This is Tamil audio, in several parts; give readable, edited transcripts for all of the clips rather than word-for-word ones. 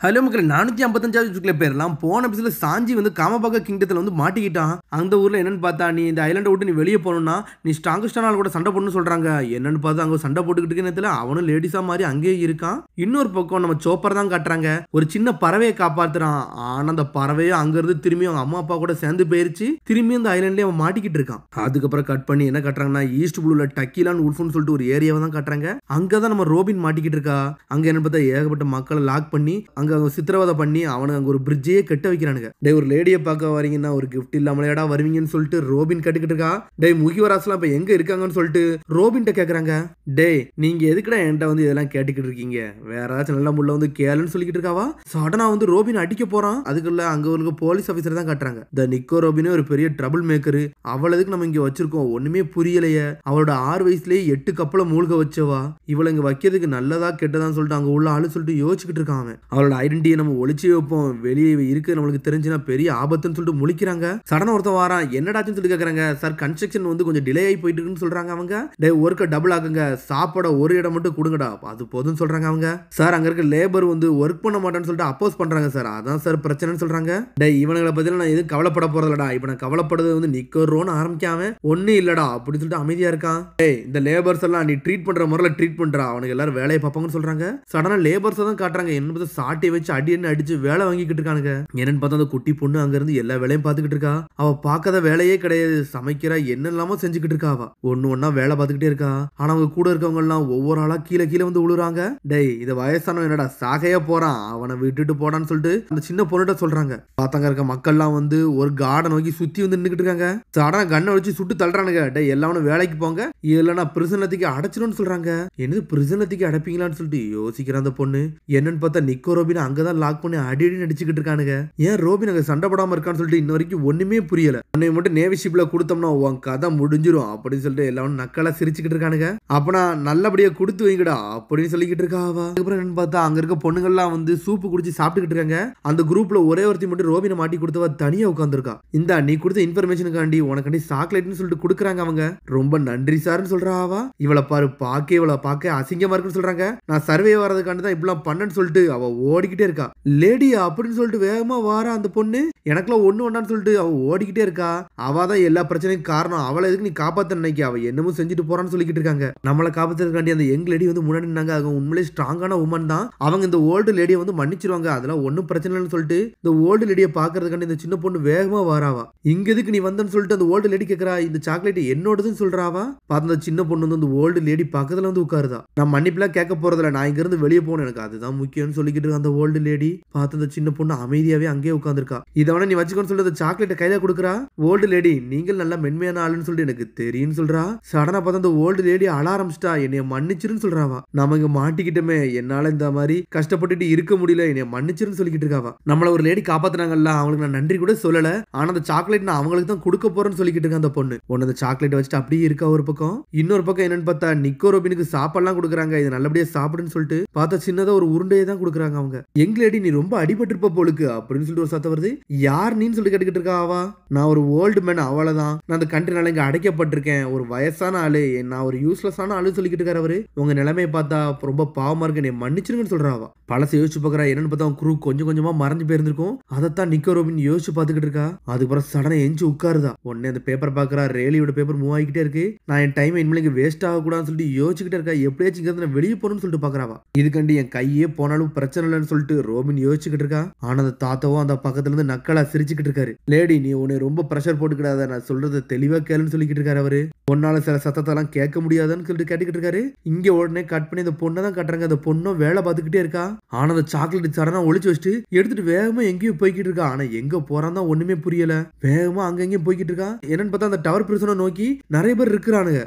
ஹலோ மக்கள் 455வது சுற்றுல பேர்லாம் போன எபிசோட்ல சாஞ்சி வந்து காமபாக கிங்டத்தில் வந்து மாட்டிக்கிட்டான். அந்த ஊரில் என்னன்னு பார்த்தா நீ இந்த ஐலாண்டை விட்டு நீ வெளியே போகணும்னா நீ ஸ்ட்ராங்கஸ்டான ஆள் கூட சண்டை போடணும்னு சொல்கிறாங்க. என்னன்னு பார்த்தா அங்கே சண்டை போட்டுக்கிட்டு நேரத்தில் அவனும் லேடிஸாக மாதிரி அங்கேயே இருக்கான். இன்னொரு பக்கம் நம்ம சோப்பர் தான் காட்டுறாங்க. ஒரு சின்ன பறவையை காப்பாற்றுறான். ஆனால் அந்த பறவையை அங்கேருந்து திரும்பி அவங்க அம்மா அப்பா கூட சேர்ந்து போயிருச்சு. திரும்பி அந்த ஐலாண்ட்லேயே அவன் மாட்டிக்கிட்டு இருக்கான். அதுக்கப்புறம் கட் பண்ணி என்ன காட்டுறாங்கன்னா ஈஸ்ட் ப்ளூவில் டக்கிலான் உல்ஃப்னு சொல்லிட்டு ஒரு ஏரியாவை தான் காட்டுறாங்க. அங்கே தான் நம்ம ரோபின் மாட்டிக்கிட்டு இருக்கா. அங்கே என்ன பார்த்தா ஏகப்பட்ட மக்களை லாக் பண்ணி அங்க சித்திரவதை பண்ணி அவனுக்கு அங்க ஒரு பிரிட்ஜையே கட்ட வைக்கிறானுங்க. டே ஒரு லேடியை பார்க்க வரீங்கன்னா ஒரு கிஃப்ட் இல்லாமலையாடா வருவீங்கன்னு சொல்லிட்டு ரோபின் கட்டுக்கிட்டு இருக்கா. டே முகிவராஸ்லாம் இப்ப எங்க இருக்காங்கன்னு சொல்லிட்டு ரோபின்ட்ட கேக்குறாங்க. டே நீங்க எதுக்குடா என்கிட்ட வந்து இதெல்லாம் கேட்டுக்கிட்டு இருக்கீங்க, வேற ஏதாச்சும் நல்ல முள்ள வந்து கேளுன்னு சொல்லிக்கிட்டு இருக்காவா. சடனா வந்து ரோபின் அடிக்க போறான். அதுக்குள்ள அங்க ஒரு போலீஸ் ஆபீசர் தான் காட்டுறாங்க. த நிக்கோ ரோபினே ஒரு பெரிய ட்ரபிள் மேக்கரு. அவள் எதுக்கு நம்ம இங்க வச்சிருக்கோம் ஒண்ணுமே புரியலையே. அவளோட 6 வயசுலயே 8 கப்பலை மூழ்க வச்சவா. இவளை இங்க வைக்கிறதுக்கு நல்லதா கெட்டதான்னு சொல்லிட்டு அங்க உள்ள ஆளு சொல்லிட்டு யோசிச்சுக்கிட்டு இருக்கான். அவளோட ஐடென்டிட்டியை நம்ம ஒளிச்சு வைப்போம், வெளியே இருக்கு நம்மளுக்கு தெரிஞ்சுன்னா பெரிய ஆபத்துன்னு சொல்லிட்டு முழிக்கிறாங்க. சடனா ஒருத்தன் வாரான். என்னடாச்சுன்னு சொல்லி கேக்குறாங்க. சார் கன்ஸ்ட்ரக்ஷன் வந்து கொஞ்சம் டிலே ஆகி போயிட்டு இருக்குன்னு சொல்றாங்க அவங்க. டே ஒர்க்கை டபுள் ஆகுங்க, சாப்பாட ஒரு இடம் மட்டும் கொடுங்கடா அது போதும்னு சொல்றாங்க அவங்க. சார் அங்க இருக்க லேபர் வந்து ஒர்க் பண்ண மாட்டேன்னு சொல்லிட்டு அப்போஸ் பண்றாங்க சார், அதான் சார் பிரச்சனைன்னு சொல்றாங்க. டே இவனுங்களை பத்தி நான் எதுவும் கவலைப்பட போறதில்லடா, இப்ப நான் கவலைப்படுறது வந்து நிக்கோன்னு ஆரம்பிக்காம ஒண்ணு இல்லடா அப்படின்னு சொல்லிட்டு அமைதியா இருக்கான். டே இந்த லேபர்ஸ் எல்லாம் நீ ட்ரீட் பண்ற முறையில ட்ரீட் பண்றா, அவனுக்கு எல்லாரும் வேலையை பார்ப்பாங்கன்னு சொல்றாங்க. சடனா லேபர்ஸ் தான் காட்டுறாங்க. என்ன சாட்டி வச்சு அடி என்ன அடிச்சு வேலை வாங்கிக்கிட்டு இருக்கானுங்க. என்னன்னு பார்த்தா அந்த குட்டி பொண்ணு அங்க இருந்து எல்லா வேலையும் பார்த்துக்கிட்டு இருக்கா. அவ பார்க்காத வேலையே கிடையாது, சமைக்கிறா என்னெல்லாமோ செஞ்சுக்கிட்டு இருக்கா. அவ ஒண்ணு வேலை பார்த்துக்கிட்டே இருக்கா. ஆனா அவங்க கூட இருக்கவங்க எல்லாம் ஒவ்வொரு ஆளா கீழே கீழே வந்து விழுறாங்க. டேய் இத வயசானவன் என்னடா சாகையா போறான், அவனை விட்டுட்டு போடான்னு சொல்லிட்டு அந்த சின்ன பொண்ணுகிட்ட சொல்றாங்க. பார்த்தாங்க இருக்க மக்கள்லாம் வந்து ஒரு கார்டன் நோக்கி சுத்தி வந்து நின்றுட்டு இருக்காங்க. சடனா கண்ணை வச்சு சுட்டு தள்ளுறானுங்க. டேய் எல்லாரும் வேலைக்கு போங்க, இல்லைன்னா பிரிசனத்துக்கு அடைச்சிடும்னு சொல்றாங்க. என்னது பிரிசனத்துக்கு அடைப்பீங்களான்னு சொல்லிட்டு யோசிக்கிற அந்த பொண்ணு. என்னன்னு பார்த்தா நிக்கோ ரோபின் அங்கதான் லாக் பண்ணி அடி நடிச்சுக்கிட்டு இருக்கானுங்க. ஏன் ரோபின் அங்க சண்டை போடாம இருக்கான்னு சொல்லிட்டு இன்ன வரைக்கும் ஒண்ணுமே புரியல. அன்னை மட்டும் நேவி ஷிப்ல கொடுத்தோம்னா உன் கதை முடிஞ்சிரும் அப்படின்னு சொல்லிட்டு எல்லாரும் நக்கலா சிரிச்சுக்கிட்டு இருக்கானுங்க. அப்பனா நல்லபடியா கொடுத்து வைங்கடா அப்படின்னு சொல்லிக்கிட்டு இருக்கா. அதுக்கப்புறம் என்னன்னு பார்த்தா அங்க இருக்க பொண்ணுங்கள்லாம் வந்து சூப்பு குடிச்சு சாப்பிட்டுக்கிட்டு இருக்காங்க. அந்த குரூப்ல ஒரே ஒருத்தி மட்டும் ரோபினை மாட்டி கொடுத்தவ தனியா உட்காந்துருக்கா. இந்தா நீ கொடுத்த இன்ஃபர்மேஷனுக்காண்டி உனக்காண்டி சாக்லேட்னு சொல்லிட்டு கொடுக்குறாங்க அவங்க. ரொம்ப நன்றி சார்னு சொல்றா. இவளை பாரு இவளை பார்க்க அசிங்கமா இருக்குன்னு சொல்றாங்க. நான் சர்வே வரதுக்காண்டி தான் இப்படிலாம் பண்ணன்னு சொல்லிட்டு அவ ஓடிக்கிட்டே இருக்கா. லேடியா அப்படின்னு சொல்லிட்டு வேகமா வாரா அந்த பொண்ணு. எனக்குலாம் ஒண்ணு வேண்டான்னு சொல்லிட்டு அவ ஓடிக்கிட்டே இருக்கா. அவ தான் எல்லா பிரச்சனையும் காரணம், அவளை எதுக்கு நீ காப்பாத்த நினைக்க, அவ என்னமோ செஞ்சுட்டு போறான்னு சொல்லிக்கிட்டு இருக்காங்க. நம்மளை காப்பாத்துறதுக்காண்டி அந்த யங் லேடி வந்து முன்னாடி நின்னாங்க. அவங்க உண்மையிலே ஸ்ட்ராங்கான உமன் தான். அவங்க இந்த ஓல்டு லேடியை வந்து மன்னிச்சிருவாங்க, அதெல்லாம் ஒன்னும் பிரச்சனை இல்லைன்னு சொல்லிட்டு இந்த ஓல்டு லேடியை பாக்குறதுக்காண்டி இந்த சின்ன பொண்ணு வேகமா வாராவா. இங்க எதுக்கு நீ வந்தன்னு சொல்லிட்டு அந்த ஓல்டு லேடி கேக்குறா. இந்த சாக்லேட் என்னோடதுன்னு சொல்றாவா. பார்த்த அந்த சின்ன பொண்ணு வந்து அந்த ஓல்டு லேடி பக்கத்துல வந்து உட்காருதா. நான் மன்னிப்புலாம் கேட்க போறதில்ல, நான் இங்க இருந்து வெளியே போகணும், எனக்கு அதுதான் முக்கியம்னு சொல்லிக்கிட்டு இருக்க அந்த ஓல்டு லேடி. பார்த்து அந்த சின்ன பொண்ணு அமைதியாவே அங்கேயே உட்காந்துருக்கா. இதை வேணா நீ வச்சுக்கோன்னு சொல்லிட்டு சாக்லேட்டை கையில கொடுக்குறா. ஓல்டு லேடி நீங்கள் நல்லா மென்மையான ஆளுன்னு சொல்லிட்டு எனக்கு தெரியும் சொல்றா. சடனா பார்த்தா அந்த ஓல்டு லேடி அழ ஆரம்பிச்சிட்டா. என்னைய மன்னிச்சிருன்னு சொல்றாவா. நம்ம இங்க மாட்டிக்கிட்டோமே, என்னால இந்த மாதிரி கஷ்டப்பட்டுட்டு இருக்க முடியல, என்னைய மன்னிச்சிருன்னு சொல்லிக்கிட்டு இருக்காவா. நம்மள ஒரு லேடி காப்பாத்தினாங்கல்ல, அவங்களுக்கு நான் நன்றி கூட சொல்லல, ஆனா அந்த சாக்லேட் நான் அவங்களுக்கு தான் கொடுக்க போறேன்னு சொல்லிக்கிட்டு இருக்க அந்த பொண்ணு. ஒன்னு அந்த சாக்லேட் வச்சுட்டு அப்படியே இருக்கா ஒரு பக்கம். இன்னொரு பக்கம் என்னன்னு பார்த்தா நிக்கோ ரோபினுக்கு சாப்பாடுலாம் கொடுக்குறாங்க. இது நல்லபடியா சாப்பிடுன்னு சொல்லிட்டு பார்த்தா சின்னதா ஒரு உருண்டையை தான் கொடுக்குறாங்க அவங்க. யங் லேடி நீ ரொம்ப அடிபட்டிருப்ப போலுக்கு அப்படின்னு சொல்லிட்டு ஒரு சத்தம் வருது. யார் நீன்னு சொல்லி கேட்டுக்கிட்டு இருக்கா அவா. நான் ஒரு ஓல்டு மேன், அவ்வளவுதான், நான் அந்த கண்ட்ரினால இங்க அடைக்கப்பட்டிருக்கேன், ஒரு வயசான ஆளு, நான் ஒரு யூஸ்லெஸ்ஸான ஆளு சொல்லிக்கிட்டு இருக்காரு அவரு. உங்க நிலைமையை பார்த்தா ரொம்ப பாவமா இருக்கு, நீ மன்னிச்சிருங்கன்னு சொல்றாவா. பழசை யோசிச்சு பாக்குறா. என்னன்னு பார்த்தா குரூ கொஞ்சம் கொஞ்சமா மறைஞ்சு போயிருந்திருக்கும். அதைத்தான் நிக்கோ ரோபின் யோசிச்சு பாத்துக்கிட்டு இருக்கா. அதுக்கப்புறம் சடனா எஞ்சி உட்காருதா. உடனே அந்த பேப்பர் பாக்குறா. ரேலியோட பேப்பர் மூவ் ஆகிக்கிட்டே இருக்கு. நான் என் டைம் இனிமேல் வேஸ்ட் ஆகக்கூடாதுன்னு சொல்லிட்டு யோசிச்சுக்கிட்டே இருக்கா. எப்படியாச்சும் இங்க இருந்து வெளியே போகணும்னு சொல்லிட்டு பாக்குறாவா. இதுக்கண்டி என் கையே போனாலும் பிரச்சனை இல்லைன்னு சொல்லிட்டு ரோபின் யோசிச்சுக்கிட்டு இருக்கா. ஆனா அந்த தாத்தாவும் அந்த பக்கத்துல இருந்து நக்கலா சிரிச்சுக்கிட்டு இருக்காரு. லேடி நீ உன்னை ரொம்ப பிரஷர் போட்டுக்கிடாத, நான் சொல்றது தெளிவா கேளுன்னு சொல்லிக்கிட்டு இருக்காரு அவரு. ஒன்னால சில சத்தத்தெல்லாம் கேட்க முடியாதுன்னு சொல்லிட்டு கேட்டுக்கிட்டு இருக்காரு. இங்க உடனே கட் பண்ணி அந்த பொண்ணை தான் கட்டுறாங்க. அந்த பொண்ணும் வேலை பார்த்துக்கிட்டே இருக்கா. ஆனா அந்த சாக்லேட் சடனா ஒளிச்சு வச்சுட்டு எடுத்துட்டு வேகமா எங்கேயும் போய்கிட்டு இருக்கா. ஆனா எங்க போறான் தான் ஒண்ணுமே புரியல. வேகமா அங்கங்கேயும் போய்கிட்டு இருக்கா. என்னன்னு பார்த்தா அந்த டவர் பிரிசனை நோக்கி நிறைய பேர் இருக்கிறானுங்க.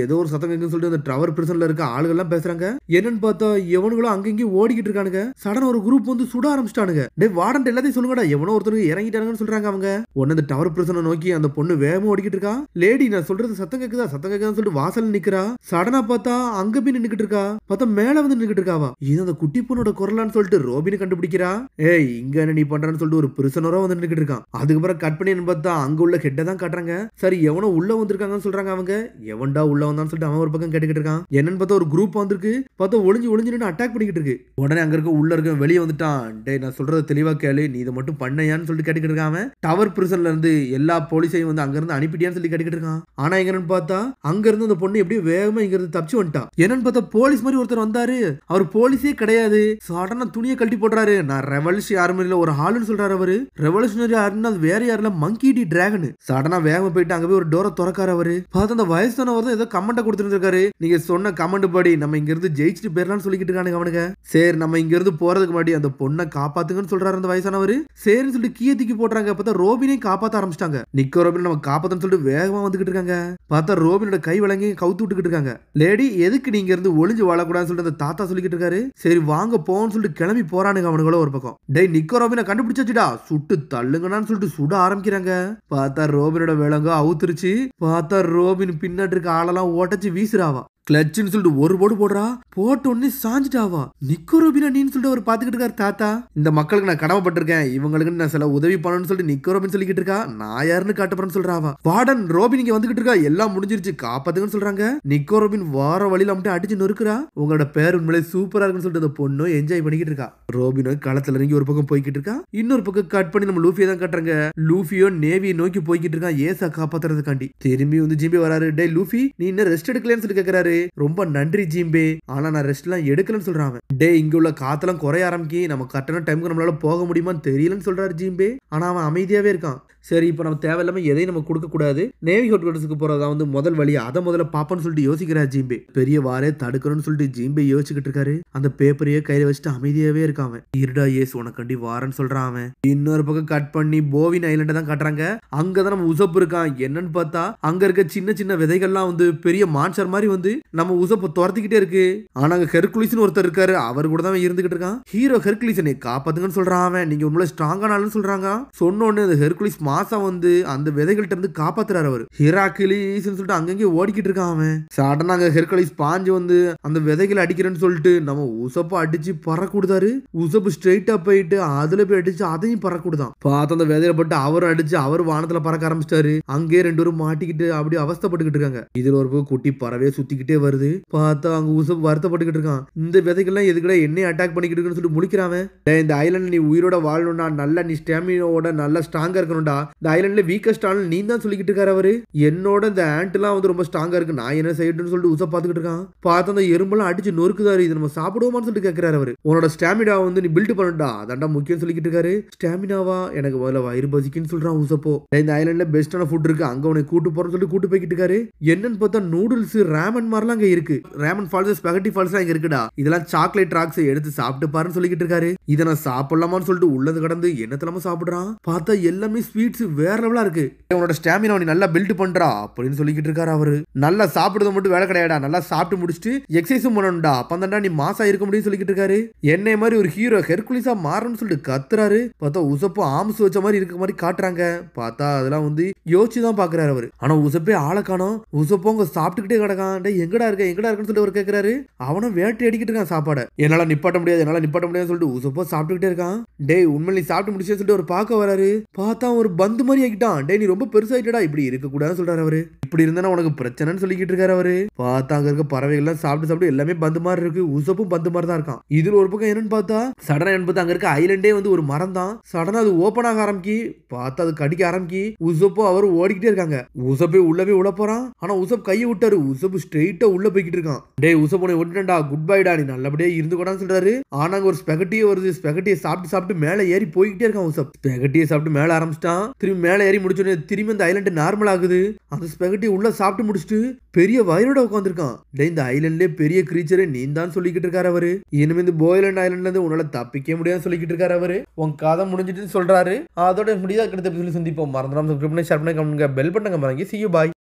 ஏதோ ஒரு சத்தம் கேக்குன்னு சொல்லிட்டு அந்த டவர் பிரிசன்ல இருக்க ஆளுகள் எல்லாம் பேசுறாங்க. என்னன்னு பார்த்தா எவனுங்களும் அங்கங்கேயும் ஓடிக்கிட்டு இருக்கானுங்க. சடனா ஒரு குரூப் வந்து சுட ஆரம்பிச்சிட்டானுங்க. டே வார்டன் எல்லாத்தையும் சொல்லுங்கடா, எவனோ ஒருத்தருக்கு இறங்கிட்டானுங்கன்னு சொல்றாங்க அவங்க. ஒன்னு அந்த டவர் பிரிசனை நோக்கி அந்த பொண்ணு வேகமா ஓடிக்கிட்டு இருக்கா. லேடி நான் சொல்றது சத்தம் கேக்குதான்னு சொல்லிட்டு வாசல் நிக்கிறா. சடனா பார்த்தா அங்க போய் நின்னுக்கிட்டு இருக்கா. பார்த்தா மேல வந்து நின்னுக்கிட்டு இருக்காவா. இது அந்த குட்டி பொண்ணோட குரலான்னு சொல்லிட்டு ரோபின் கண்டுபிடிக்கிறா. ஏய் இங்க என்ன நீ பண்றான்னு சொல்லிட்டு ஒரு பிரிசனரா வந்து நின்னுக்கிட்டு இருக்கான். அதுக்கப்புறம் கட் பண்ணி பார்த்தா அங்க உள்ள ஹெட்டை தான் காட்டுறாங்க. சரி எவனோ உள்ள வந்திருக்காங்கன்னு சொல்றாங்க அவங்க. எவன்டா உள்ள வந்தான்னு சொல்லிட்டு அவன் ஒரு பக்கம் கேட்டுக்கிட்டு இருக்கான். என்னன்னு பார்த்தா ஒரு குரூப் வந்திருக்கு. பார்த்தா ஒளிஞ்சு நின்று அட்டாக் பண்ணிக்கிட்டு இருக்கு. உடனே அங்க இருக்க உள்ள இருக்க வெளியே வந்துட்டான். டேய் நான் சொல்றத தெளிவா கேளு, நீ இதை மட்டும் பண்ணையான்னு சொல்லிட்டு கேட்டுக்கிட்டு இருக்கான். டவர் பிரிசன்ல இருந்து எல்லா போலீஸையும் வந்து அங்க இருந்து அனுப்பிட்டியான்னு சொல்லி கேட்டுக்கிட்டு இருக்கான். ஆனா எங்கன்னு பார்த்தா அங்க இருந்து அந்த பொண்ணு எப்படியும் வேகமா இங்க இருந்து தப்பிச்சு வந்துட்டான். என்னன்னு பார்த்தா போலீஸ் மாதிரி ஒருத்தர் வந்தாரு. அவர் போலீஸே கிடையாது. சடனா துணியை கழட்டி போடுறாரு. நான் ரெவல்யூஷனரி ஆர்மில ஒரு ஆளுன்னு சொல்றாரு. அவரு ரெவல்யூஷனரி ஆர்மினா அது வேற யாருல மங்கி டி டிராகன். சடனா வேகமா போயிட்டு அங்க போய் ஒரு டோரை திறக்காரு. அவரு பார்த்து அந்த வயசானவர் ஏதோ கமெண்ட் கொடுத்துருக்காரு. நீங்க சொன்ன கமெண்ட் படி நம்ம இங்க இருந்து ஜெயிச்சுட்டு போயிடலாம்னு சொல்லிக்கிட்டு இருக்கானுங்க அவனுங்க. சரி நம்ம இங்க இருந்து போறதுக்கு முன்னாடி அந்த பொண்ணை காப்பாத்துங்கன்னு சொல்றாரு அந்த வயசானவர். சரின்னு சொல்லிட்டு கீழே தூக்கி போடுறாங்க. பார்த்தா ரோபினை காப்பாத்த ஆரம்பிச்சிட்டாங்க. நிக்கோ ரோபின் நம்ம காப்பாத்தன்னு சொல்லிட்டு வேகமா வந்துகிட்டு இருக்காங்க. பார்த்தா ரோபினோட கை விலங்கி கவுத்து விட்டுக்கிட்டு இருக்காங்க. லேடி எதுக்கு நீங்க இருந்து ஒளிஞ்சு வாழக்கூடாதுன்னு சொல்லிட்டு அந்த தாத்தா சொல்லிக்கிட்டு இருக்காரு. சரி வாங்க போன்னு சொல்லிட்டு கிளம்பி போறானுங்க அவனுங்களோ ஒரு பக்கம். டேய் நிக்கோ ரோபினை கண்டுபிடிச்சாச்சுடா, சுட்டு தள்ளுங்கன்னு சொல்லிட்டு சுட ஆரம்பிக்கிறாங்க. பார்த்தா ரோபினோட விலங்க அவுத்துருச்சு. பார்த்தா ரோபின் பின்னாடி இருக்க ஆளெல்லாம் ஓட்டச்சு வீசுறாவா. கிளச்சுன்னு சொல்லிட்டு ஒரு போடு போடுறா. போட்ட உடனே சாஞ்சிட்டாவா. நிக்கோ ரோபினா நீன்னு சொல்லிட்டு அவர் பாத்துக்கிட்டு இருக்காரு தாத்தா. இந்த மக்களுக்கு நான் கடமைப்பட்டிருக்கேன், இவங்களுக்கு நான் சில உதவி பண்ணணும்னு சொல்லிட்டு நிக்கோ ரோபின் சொல்லிக்கிட்டு இருக்கா. நான் யாருன்னு காட்டப்படுறேன்னு சொல்றாவா. வார்டன் ரோபின் இங்க வந்துகிட்டு இருக்கா, எல்லாம் முடிஞ்சிருச்சு காப்பாத்துங்கன்னு சொல்றாங்க. நிக்கோ ரோபின் வார வழியில மட்டும் அடிச்சு நொறுக்குறா. உங்களோட பேர் உண்மையிலே சூப்பரா இருக்குன்னு சொல்லிட்டு அந்த பொண்ணு என்ஜாய் பண்ணிக்கிட்டு இருக்கா. ரோபினோ களத்துல இறங்கி ஒரு பக்கம் போய்கிட்டு இருக்கா. இன்னொரு பக்கம் கட் பண்ணி நம்ம லூஃபியை தான் கட்டுறாங்க. லூஃபியோ நேவியை நோக்கி போய்கிட்டு இருக்கான் ஏசா காப்பாத்துறதுக்காண்டி. திரும்பி வந்து ஜிம்பி வராரு. டே லூஃபி நீ இன்னும் ரெஸ்ட் எடுக்கலன்னு சொல்லி கேக்குறாரு. ரொம்ப நன்றி ஜிம்பே, ஆனா நான் ரெஸ்ட் எல்லாம் எடுக்கலன்னு சொல்றாங்க. டே இங்க உள்ள காத்தெல்லாம் குறைய ஆரம்பிக்கி, நம்ம கரெக்டான டைமுக்கு நம்மளால போக முடியுமான்னு தெரியலன்னு சொல்றாரு ஜிம்பே. ஆனா அவன் அமைதியாவே இருக்கான். சரி இப்போ நம்ம தேவையில்லாம எதையும் நம்ம கொடுக்க கூடாது, நேவி ஹெட் குவார்ட்டர்ஸ்க்கு போறதா வந்து முதல் வழி, அதை முதல்ல பாப்பன்னு சொல்லிட்டு யோசிக்கிறார் ஜிம்பே. பெரிய வாரே தடுக்கணும்னு சொல்லிட்டு ஜிம்பே யோசிச்சுக்கிட்டு இருக்காரு. அந்த பேப்பரையே கையில வச்சுட்டு அமைதியாவே இருக்கான். இருடா ஏஸ் உனக்கண்டி வாரன்னு சொல்றான் அவன். இன்னொரு பக்கம் கட் பண்ணி போவின் ஐலண்டை தான் காட்டுறாங்க. அங்கதான் நம்ம உசப் இருக்கான். என்னன்னு பார்த்தா அங்க இருக்க சின்ன சின்ன விதைகள்லாம் வந்து பெரிய மான்சர் மாதிரி வந்து நம்ம உசப்ப துரத்திக்கிட்டே இருக்கு. ஆனா அங்க ஹெர்குலிஸ்னு ஒருத்தர் இருக்காரு. அவர் கூட தான் இருந்துகிட்டு இருக்கான். ஹீரோ ஹெர்குலிஸனை காப்பாத்துங்கன்னு சொல்றான் அவன். நீங்க உண்மையில ஸ்ட்ராங்கான ஆளுன்னு சொல்றாங்க. சொன்ன உடனே அந்த ஹெர்குலிஸ் மாசம் வந்து அந்த விதைகள்ட்ட இருந்து காப்பாத்துறாரு அவர். ஹிராக்கிலிஸ் சொல்லிட்டு அங்கங்கே ஓடிக்கிட்டு இருக்கான் அவன். சடனா அங்க ஹெர்குலிஸ் பாஞ்சு வந்து அந்த விதைகளை அடிக்கிறேன்னு சொல்லிட்டு நம்ம உசப்ப அடிச்சு பறக்கூடுதாரு. உசப்பு ஸ்ட்ரெயிட்டா போயிட்டு அதுல போய் அடிச்சு அதையும் பறக்கூடுதான். பார்த்து அந்த விதையில பட்டு அவரும் அடிச்சு அவர் வானத்துல பறக்க ஆரம்பிச்சிட்டாரு. அங்கே ரெண்டு பேரும் மாட்டிக்கிட்டு அப்படியே அவஸ்தப்பட்டுக்கிட்டு இருக்காங்க. இதுல ஒரு குட்டி பறவையே சுத்திக்கிட்டே வருது. பார்த்தா அங்க உசப்பு வருத்தப்பட்டுக்கிட்டு இருக்கான். இந்த விதைகள்லாம் எதுக்கடா என்னைய அட்டாக் பண்ணிக்கிட்டு இருக்குன்னு சொல்லிட்டு முழிக்கிறான். இந்த ஐலண்ட் நீ உயிரோட வாழணும்னா நல்லா நீ ஸ்டாமினாவோட நல்லா ஸ்ட்ராங்கா இருக்கணும்டா. இந்த ஐலண்ட்ல வீக்கஸ்ட் ஆள் நீ தான் சொல்லிக்கிட்டு இருக்காரு அவரு. என்னோட இந்த ஆண்ட் எல்லாம் வந்து ரொம்ப ஸ்ட்ராங்கா இருக்கு, நான் என்ன செய்யணும்னு சொல்லிட்டு உசப் பாத்துக்கிட்டு இருக்கான். பார்த்து அந்த எறும்பெல்லாம் அடிச்சு நொறுக்குதாரு. இது நம்ம சாப்பிடுவோமான்னு சொல்லிட்டு கேட்கிறாரு அவரு. உன்னோட ஸ்டாமினா வந்து நீ பில்ட் பண்ணடா, அதான்டா முக்கியம் சொல்லிக்கிட்டு இருக்காரு. ஸ்டாமினாவா, எனக்கு முதல்ல வயிறு பசிக்குன்னு சொல்றான் உசப்போ. இந்த ஐலண்ட்ல பெஸ்டான ஃபுட் இருக்கு, அங்க உனக்கு கூட்டு போறன்னு சொல்லிட்டு கூட்டு போய்கிட்டு இருக்காரு. என்னன்னு பார்த்தா நூடுல்ஸ் ரேமன் மாதிரிலாம் அங்க இருக்கு. ரேமன் ஃபால்ஸ் ஸ்பெகட்டி ஃபால்ஸ் இங்க இருக்குடா, இதெல்லாம் சாக்லேட் ராக்ஸ் எடுத்து சாப்பிட்டு பாருன்னு சொல்லிக்கிட்டு இருக்காரு. இதை நான் சாப்பிடலாமான்னு சொல்லிட்டு உள்ளது கடந்து என்னத்தலாம சாப்பிடுறான். பார்த்தா எல்லாமே ஸ்வீட்ஸ் வேற லெவலா இருக்கு. உன்னோட ஸ்டாமினா நீ நல்லா பில்ட் பண்றா அப்படின்னு சொல்லிக்கிட்டு இருக்காரு அவரு. நல்லா சாப்பிடுறது மட்டும் வேலை கிடையாடா, நல்லா சாப்பிட்டு முடிச்சுட்டு எக்ஸசைஸும் பண்ணணும்டா, அப்பந்தாண்டா நீ மாசா இருக்க முடியும்னு சொல்லிக்கிட்டு இருக்காரு. என்னை மாதிரி ஒரு ஹீரோ ஹெர்குலிஸா மாறணும்னு சொல்லிட்டு கத்துறாரு. பார்த்தா உசப்பு ஆம்ஸ் வச்ச மாதிரி இருக்க மாதிரி காட்டுறாங்க. பார்த்தா அதெல்லாம் வந்து யோசிச்சுதான் பாக்குறாரு அவரு. ஆனா உசப்பே ஆளை காணோம். உசப்போ அங்க சாப்பிட்டுக்கிட்டே கிடக்கான். எங்கடா இருக்குன்னு சொல்லிட்டு அவர் கேட்கிறாரு. அவனும் வேட்டை அடிக்கிட்டு இருக்கான் சாப்பாடை. என்னால நிப்பாட்ட முடியாது சொல்லிட்டு உசப்போ சாப்பிட்டுக்கிட்டே இருக்கான். டேய் உண்மையில நீ சாப்பிட்டு முடிச்சு சொல்லிட்டு ஒரு பார்க்க வராரு. பார்த்தா ஒரு பந்து மாதிரி ஆகிட்டான். டே நீ ரொம்ப பெருசாயிட்டடா, இப்படி இருக்க கூடாதுன்னு சொல்றாரு அவரு. இப்படி இருந்தா உனக்கு பிரச்சனைன்னு சொல்லிக்கிட்டு இருக்காரு அவரு. பார்த்தா அங்க இருக்க பறவைகள் எல்லாம் சாப்பிட்டு எல்லாமே பந்து மாதிரி இருக்கு. உசப்பும் பந்து மாதிரி தான் இருக்கான். இதுல ஒரு பக்கம் என்னன்னு பார்த்தா சடனா அங்க இருக்க ஐலண்டே வந்து ஒரு மரம் தான். சடனா அது ஓபன் ஆக ஆரம்பிக்கி. பார்த்தா அது கடிக்க ஆரம்பிக்கி. உசப்போ அவர் ஓடிக்கிட்டே இருக்காங்க. உசப்பே உள்ளவே உள்ள போறான். ஆனா உசப் கையை விட்டாரு. உசப்பு ஸ்ட்ரெயிட்டா உள்ள போய்கிட்டு இருக்கான். டே உசப் உன்னை விட்டுட்டா, குட் பைடா, நீ நல்லபடியே இருந்து கூடான்னு சொல்றாரு. ஆனா அங்க ஒரு ஸ்பெகட்டியே வருது. ஸ்பெகட்டியை சாப்பிட்டு மேல ஏறி போய்கிட்டே இருக்கான் உசப். ஸ்பெகட்டியை சாப்பிட்டு மேல ஆரம்பிச்சிட்டான். திரும்பி மேல ஏறி முடிச்சோடனே திரும்பி அந்த ஐலண்ட் நார்மல் ஆகுது. அந்த ஸ்பெகட்டி உள்ள சாப்பிட்டு முடிச்சுட்டு பெரிய வயிறோட உட்காந்துருக்கான். இந்த ஐலண்ட்லயே பெரிய கிரீச்சரே நீ தான் சொல்லிக்கிட்டு இருக்காரு அவரு. இனிமே இந்த போய்லண்ட் ஐலண்ட்ல இருந்து உன்னால தப்பிக்க முடியாது சொல்லிக்கிட்டு இருக்காரு அவரு. உன் கதை முடிஞ்சிட்டு சொல்றாரு. அதோட முடியாத கிட்ட சந்திப்போம். மறந்துடாம சப்ஸ்கிரைப் பண்ணி ஷேர் பண்ணி கமெண்ட் பெல் பட்டனை வாங்கி see you bye.